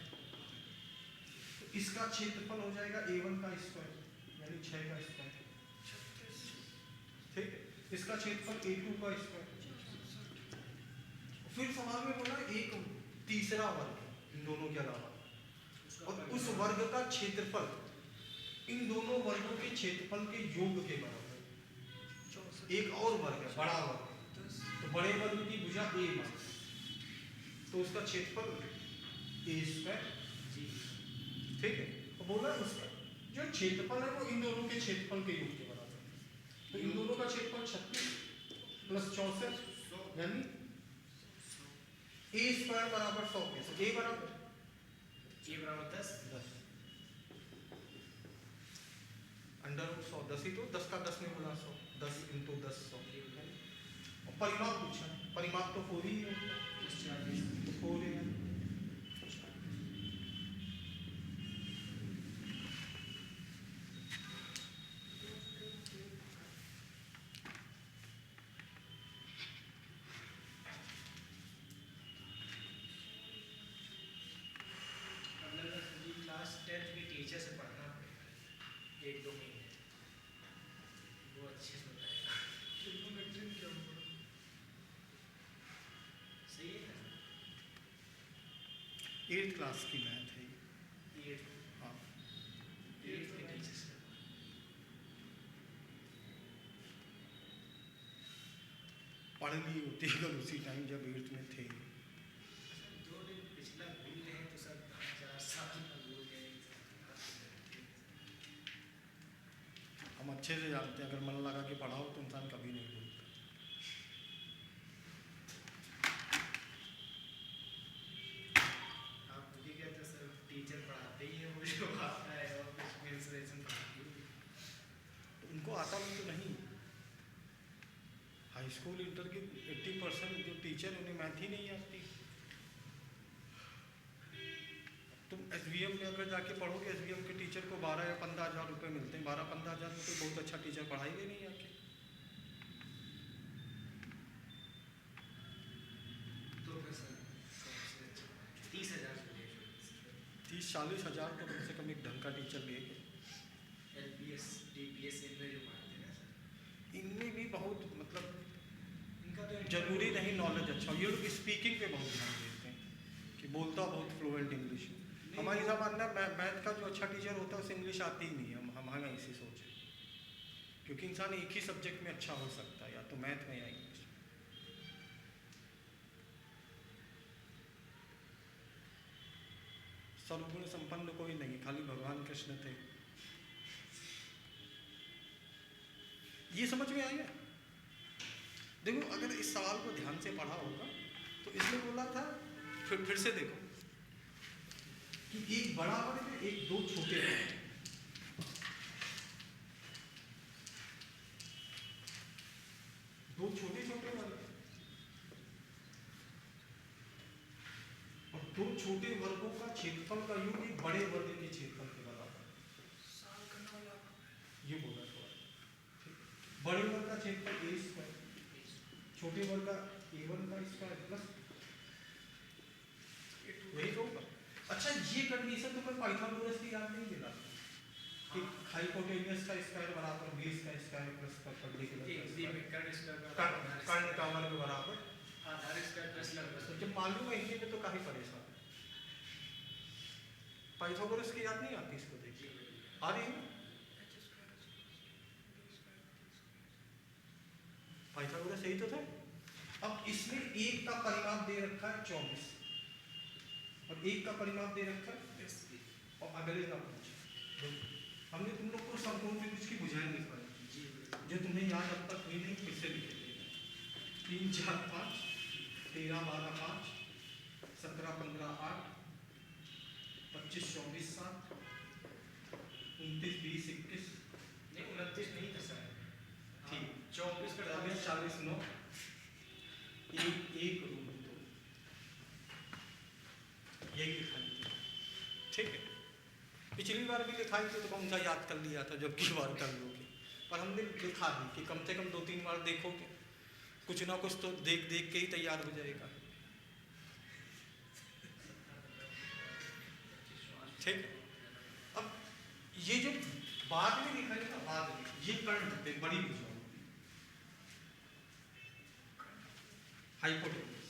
तो इसका क्षेत्रफल हो जाएगा A1 का स्क्वायर यानी 6 का स्क्वायर, 36 ठीक है। इसका क्षेत्रफल A2 का स्क्वायर। फिर सवाल में बोला एक तीसरा वर्ग इन दोनों के अलावा, और उस वर्ग का क्षेत्रफल इन दोनों वर्गों के क्षेत्रफल के योग के बराबर। 64 एक और वर्ग है, बड़ा वर्ग, 10 तो बड़े वर्ग की भुजा A मान, तो उसका क्षेत्रफल A स्क्वायर, जी ठीक है। तो बोला उसका जो क्षेत्रफल है वो इन दोनों के क्षेत्रफल के योग के बराबर है। तो इन दोनों का क्षेत्रफल 36 प्लस 64 यानी A स्क्वायर बराबर 100 के, A बराबर ये बराबर 10 10 अंडर रूट 100, 10 ही तो 10 का 10 में गुना 100, 10 इंटू 10 100। और परिमाप पूछा, परिमाप तो 4 ही है, 4 है। क्लास 10th के टीचर से पढ़ना पड़ेगा 1-2 महीने, वो अच्छे से बताएगा। ट्रिग्नोमेट्री क्या होगा? सही है ना? 8th क्लास की मैथ है ये। 8th हाँ, के टीचर से पढ़ ली होती है अगर उसी टाइम जब 8th में थे। 2 दिन पिछला भूल गए हैं तो सब 4 साल का भूल गए हैं। हम अच्छे से जानते हैं अगर मन लगा के पढ़ाओ तो इंसान कभी नहीं भूलता। आप खुद ही कहते हैं सर टीचर पढ़ाते ही है वो जो आता है और कुछ इंस्पिरेशन पढ़ाती है। तो उनको आता भी तो नहीं। हाई स्कूल इंटर के 80% जो टीचर उन्हें मैथ ही नहीं आती। तुम SVM में अगर जाके पढ़ोगे, SVM के टीचर को 12 या 15 हज़ार रुपये मिलते हैं। 12-15 हज़ार में कोई बहुत अच्छा टीचर पढ़ाएगा नहीं आके। तो फिर सर 30,000 मिले 30-40 हज़ार तो कम से कम एक ढंग का टीचर लेंगे। LPS DPS इनमें जो मारते हैं ना सर, इनमें भी बहुत मतलब इनका तो जरूरी नहीं नॉलेज अच्छा हो। ये लोग स्पीकिंग पे बहुत ध्यान देते हैं कि बोलता बहुत फ्लुएंट इंग्लिश। हमारी सब अंदर मैथ का जो अच्छा टीचर होता है उसे इंग्लिश आती ही नहीं है। हमारा ऐसी सोच है, क्योंकि इंसान एक ही सब्जेक्ट में अच्छा हो सकता है, या तो मैथ में या इंग्लिश। सर्वगुण संपन्न कोई नहीं, खाली भगवान कृष्ण थे। ये समझ में आएगा। देखो अगर इस सवाल को ध्यान से पढ़ा होगा तो इसमें बोला था, फिर से देखो कि एक बड़ा वर्ग है, एक दो छोटे वर्ग हैं। दो छोटे छोटे वर्ग हैं और दो छोटे वर्गों का क्षेत्रफल का योग एक बड़े वर्ग के क्षेत्रफल के बराबर है। साल का 9 लाख ये बोला था। ठीक है। बड़े वर्ग का क्षेत्रफल A स्क्वायर, छोटे वर्ग का A1 का स्क्वायर प्लस यही तो होगा। अच्छा ये कंडीशन तो मैं पाइथागोरस की याद नहीं दिला कि हाइपोटेन्यूस का स्क्वायर बराबर बेस का स्क्वायर प्लस परपेंडिकुलर का स्क्वायर, कर्ण का वर्ग बराबर। आधार स्क्वायर प्लस लंब तो जब मालूम है इसी में तो काहे परेशान है। पाइथागोरस की याद नहीं आती इसको देखिए, आ रही है पाइथागोरस यही तो था। अब इसमें एक का परिमाप दे रखा है 24 और एक का परिमाप दे रखा है 10 और अगले का पूछ। हमने तुम लोग को संपूर्ण में कुछ की बुझाएं लिखवाई जो तुम्हें याद अब तक हुई नहीं, फिर से लिख देना। 3 4 5 13 12 5 17 15 8 25 24 7 29 20 21 नहीं 29 नहीं था सर, ठीक 24 पर 40 40 9 एक रूम दो, यही लिखाई थी। ठीक है, पिछली बार भी लिखाई थी तो कौन सा याद कर लिया था, जब की बार कर लोगे। पर हमने लिखा दी कि कम से कम 2-3 बार देखोगे, कुछ ना कुछ तो देख देख के ही तैयार हो जाएगा। ठीक है, अब ये जो बाद में दिखाएगा, बाद में ये कर्ण होते हैं, बड़ी भुजा होती है हाइपोटेन्यूस।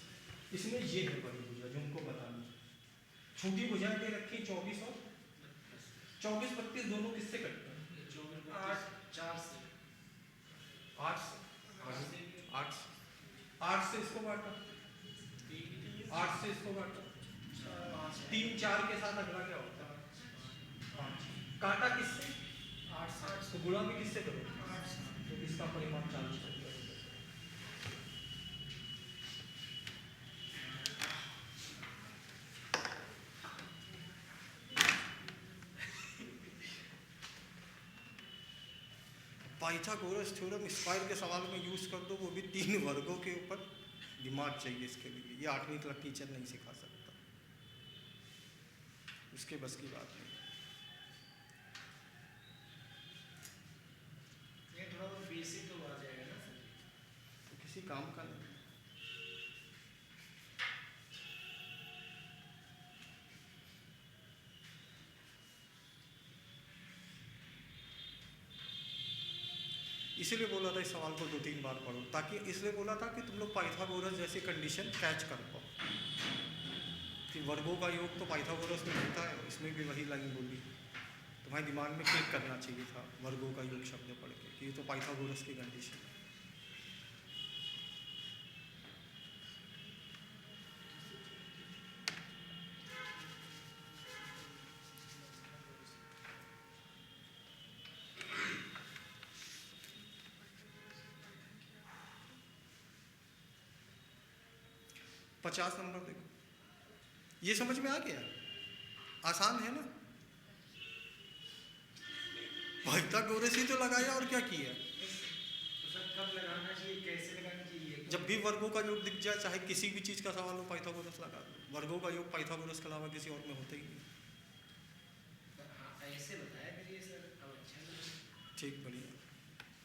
इसमें ये है बड़ी भुजा जो उनको बतानी है। छोटी भुजाएं दे रखी 24 और 24-32 दोनों किससे कटते हैं? 4 से 8 से 8 से इसको काटा, 8 से इसको काटा, 3 4 के साथ अगला क्या होता है? 5। काटा किससे? 8 से। तो गुणा भी किससे करोगे? 8 से। तो इसका परिमाण 40 हो गया। पाइथागोरस थ्योरम स्क्वायर के सवाल में यूज कर दो, वो भी 3 वर्गों के ऊपर। दिमाग चाहिए इसके लिए, ये 8वीं क्लास टीचर नहीं सिखा सकता, उसके बस की बात नहीं। ये थोड़ा बहुत बेसिक तो आ जाएगा ना सर। तो किसी काम का नहीं। इसीलिए बोला था इस सवाल को 2-3 बार पढ़ो, ताकि इसलिए बोला था कि तुम लोग पाइथागोरस जैसी कंडीशन कैच कर पाओ कि वर्गों का योग तो पाइथागोरस में होता है, इसमें भी वही लाइन बोली। तुम्हारे दिमाग में क्लिक करना चाहिए था वर्गों का योग शब्द पढ़ के कि ये तो पाइथागोरस की कंडीशन है। पचास नंबर देखो, ये समझ में आ गया? आसान है ना? पाइथागोरस ही तो लगाया और क्या किया? तो सर कब लगाना चाहिए, कैसे लगाना चाहिए? जब भी वर्गों का योग दिख जाए, चाहे किसी भी चीज का सवाल हो, पाइथागोरस लगा दो। वर्गों का योग पाइथागोरस के अलावा किसी और में होता ही नहीं। हाँ, ऐसे बताया करिए सर, अब अच्छा लगे। ठीक, बढ़िया।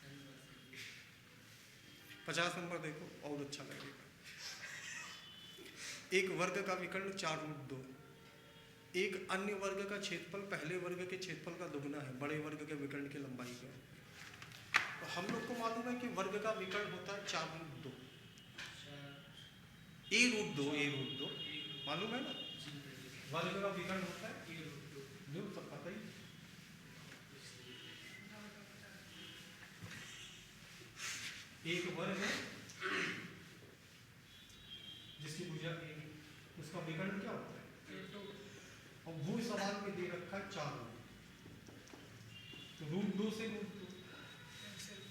धन्यवाद सर। 50 नंबर देखो और अच्छा लगेगा। एक वर्ग का विकर्ण 4√2, एक अन्य वर्ग का क्षेत्रफल पहले वर्ग के क्षेत्रफल का दुगना है, बड़े वर्ग के विकर्ण की लंबाई का। तो हम लोग को मालूम है कि वर्ग का विकर्ण होता है 4√2, a√2 मालूम है ना? वर्ग का विकर्ण होता है जो सब पता ही। एक वर्ग है जिसकी भुजा a, उसका विकर्ण क्या होता है? और वो सवाल में दे रखा है 4, तो √2 से √2,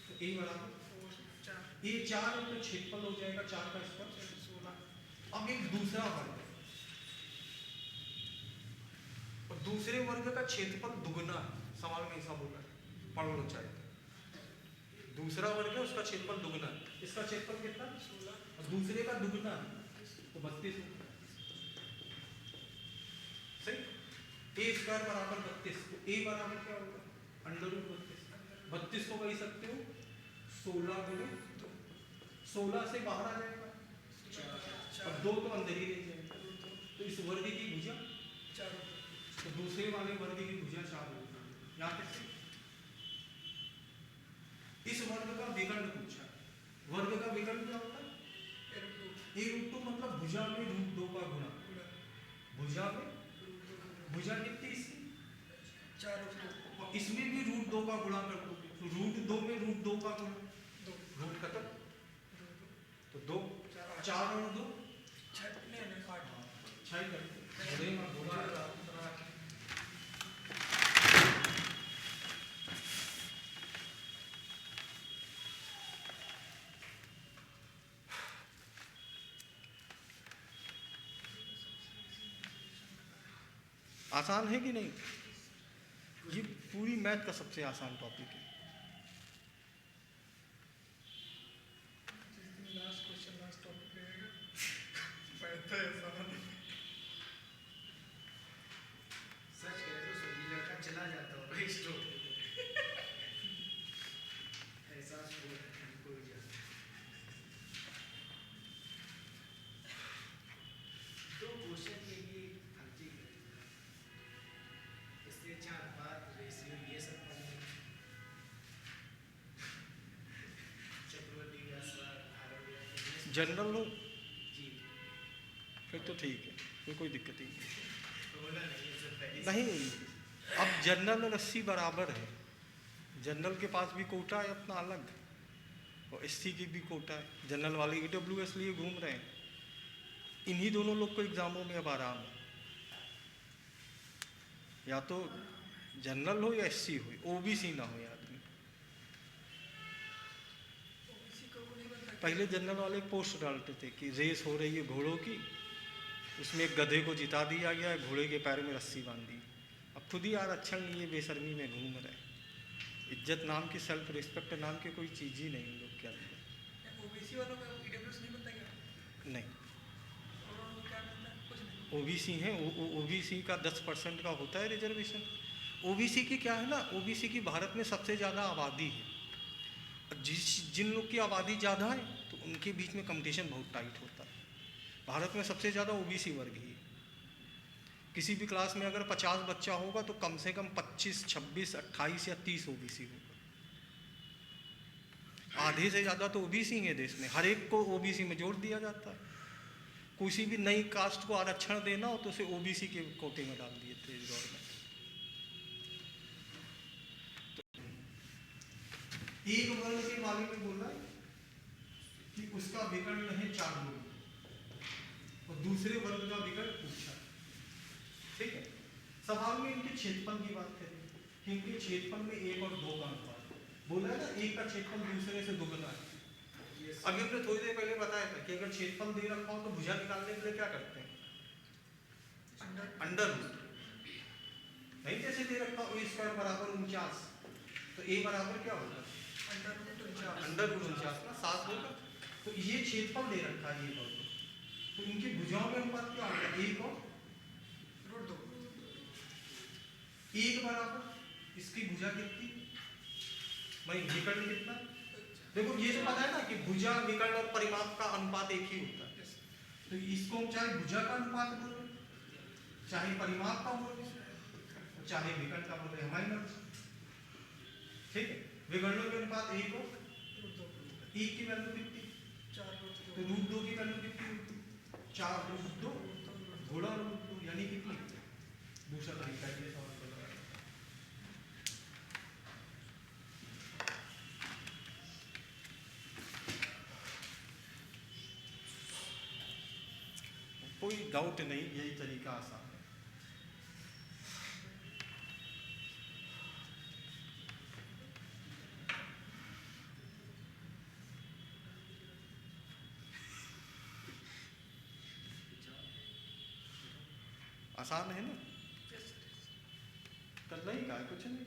तो a बराबर a 4 है, तो क्षेत्रफल हो जाएगा 4 का स्क्वायर 16। अब एक दूसरा वर्ग है और दूसरे वर्ग का क्षेत्रफल दुगना है, सवाल में ऐसा बोला है, पढ़ लो चाहे। दूसरा वर्ग है, उसका क्षेत्रफल दुगना है, इसका क्षेत्रफल कितना? 16, और दूसरे का दुगना है तो 32 होगा। सही? a² बराबर 32, तो a बराबर क्या होगा? √32। 32 को कह सकते हो 16 गुणे 16 से बाहर आ जाएगा, और 2 तो अंदर ही रह जाएगा। तो इस वर्ग की भुजा 4, तो दूसरे वाले वर्ग की भुजा 4 होगी। यहाँ कैसे? इस वर्ग का विकर्ण पूछा, वर्ग का विकर्ण क्या होता है? a√2, मतलब भुजा में √2 का गुणा, भुजा में भुजा कितनी इसकी? 4, और इसमें भी √2 का गुणा कर दोगे, तो √2 में √2 का गुणा, रूट खत्म, तो 2, 4 और 2 6 करते हैं। आसान है कि नहीं? ये पूरी मैथ का सबसे आसान टॉपिक है। सच कह रहे तो सभी लड़का चला जाता होगा इस टॉपिक पे। ऐसा कोई जाता। 2 क्वेश्चन के लिए फर्जी करेगा, इससे 4 बार रेशियो ये सब पढ़ने जनरल हो जी फिर तो ठीक है, फिर कोई दिक्कत ही नहीं। तो बोला नहीं सर पहले नहीं, अब जनरल और एससी बराबर है। जनरल के पास भी कोटा है अपना अलग, और एससी की भी कोटा है। जनरल वाले ईडब्ल्यूएस लिए घूम रहे हैं। इन्हीं दोनों लोग को एग्जामों में अब आराम है, या तो जनरल हो या एससी हो, ओबीसी ना हो आदमी। ओबीसी का वो नहीं बनता कि- पहले जनरल वाले पोस्ट डालते थे कि रेस हो रही है घोड़ों की, उसमें एक गधे को जिता दिया गया है, घोड़े के पैर में रस्सी बांध दी। अब खुद ही आरक्षण लिए बेशर्मी में घूम रहे हैं। इज्जत नाम की, सेल्फ रिस्पेक्ट नाम की कोई चीज़ ही नहीं उन लोग के अंदर। ओबीसी वालों का ईडब्ल्यूएस नहीं बनता क्या? नहीं, और उनको क्या मिलता है? कुछ नहीं। ओबीसी हैं, ओबीसी का 10% का होता है रिजर्वेशन। ओबीसी की क्या है ना, ओबीसी की भारत में सबसे ज़्यादा आबादी है। जिन लोग की आबादी ज़्यादा है तो उनके बीच में कंपटीशन बहुत टाइट होता है। भारत में सबसे ज़्यादा ओबीसी वर्ग ही है। किसी भी क्लास में अगर 50 बच्चा होगा तो कम से कम 25, 26, 28 या 30 ओबीसी होगा। आधे से ज़्यादा तो ओबीसी है देश में। हर एक को ओबीसी में जोड़ दिया जाता है। किसी भी नई कास्ट को आरक्षण देना हो तो उसे ओबीसी के कोटे में डाल दिए थे गवर्नमेंट। एक वर्ग के बारे में बोला कि उसका विकर्ण है 4 लोग, और दूसरे वर्ग का विकर्ण पूछा। ठीक है, सवाल में इनके क्षेत्रफल की बात करें कि इनके क्षेत्रफल में 1 और 2 का अनुपात बोला है ना, एक का क्षेत्रफल दूसरे से दुगना है। अभी हमने थोड़ी देर पहले बताया था कि अगर क्षेत्रफल दे रखा हो तो भुजा निकालने के लिए क्या करते हैं, अंडर रूट। नहीं, जैसे दे रखा हो a² बराबर 49, तो a बराबर क्या होगा, अंडर रूट 49 का 7 होगा। तो ये क्षेत्रफल दे रखा है ये वर्ग, तो इनकी भुजाओं में अनुपात क्या होगा, 1 और रूट 2। 1 बराबर इसकी भुजा कितनी, भाई विकर्ण कितना। देखो ये तो पता है ना कि भुजा, विकर्ण और परिमाप का अनुपात एक ही होता है। तो इसको हम चाहे भुजा का अनुपात बोले, चाहे परिमाप का बोले, चाहे विकर्ण का बोले, हमारी मर्जी। ठीक है, विकर्णों के अनुपात 1 और 1 की वैल्यू कितनी, 4 तो रूट 2 की वैल्यू कितनी होती, 4 रूट 2 घोड़ा रूट 2 यानी कितनी। दूसरा तरीका ये सवाल बनाना। कोई डाउट नहीं, यही तरीका आसान है। आसान है ना, करना ही का है, कुछ नहीं।